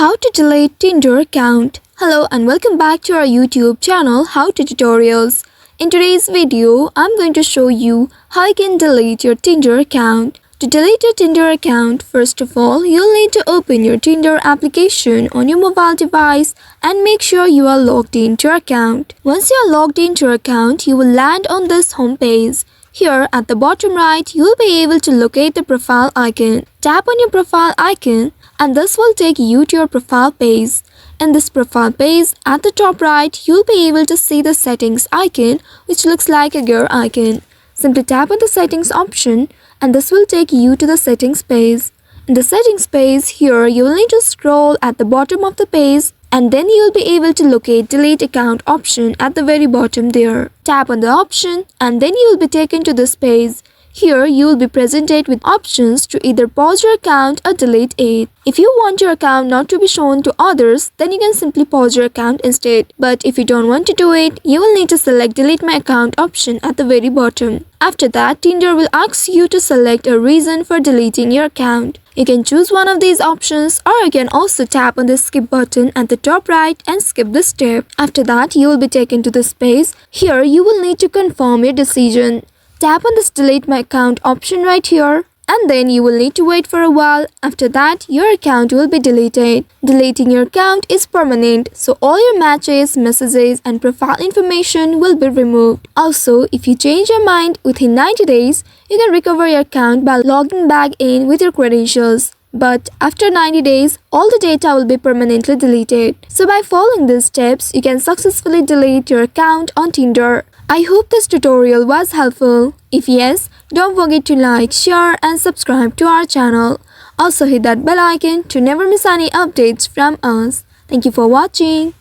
How to delete Tinder account. Hello and welcome back to our YouTube channel How to Tutorials. In today's video, I'm going to show you how you can delete your Tinder account. To delete your Tinder account, first of all, you'll need to open your Tinder application on your mobile device and make sure you are logged into your account. Once you are logged into your account, you will land on this home page. Here at the bottom right, you'll be able to locate the profile icon. Tap on your profile icon and this will take you to your profile page. In this profile page, at the top right, you'll be able to see the settings icon which looks like a gear icon. Simply tap on the settings option and this will take you to the settings page. In the settings page, here you will need to scroll at the bottom of the page and then you will be able to locate delete account option at the very bottom there. Tap on the option and then you will be taken to this page. Here you will be presented with options to either pause your account or delete it. If you want your account not to be shown to others, then you can simply pause your account instead. But if you don't want to do it, you will need to select delete my account option at the very bottom. After that, Tinder will ask you to select a reason for deleting your account. You can choose one of these options or you can also tap on the skip button at the top right and skip this step. After that, you will be taken to this page. Here you will need to confirm your decision. Tap on this delete my account option right here and then you will need to wait for a while. After that, your account will be deleted. Deleting your account is permanent, so all your matches, messages and profile information will be removed. Also, if you change your mind within 90 days, you can recover your account by logging back in with your credentials. But after 90 days, all the data will be permanently deleted. So by following these steps, you can successfully delete your account on Tinder. I hope this tutorial was helpful. If yes, don't forget to like, share and subscribe to our channel. Also hit that bell icon to never miss any updates from us. Thank you for watching.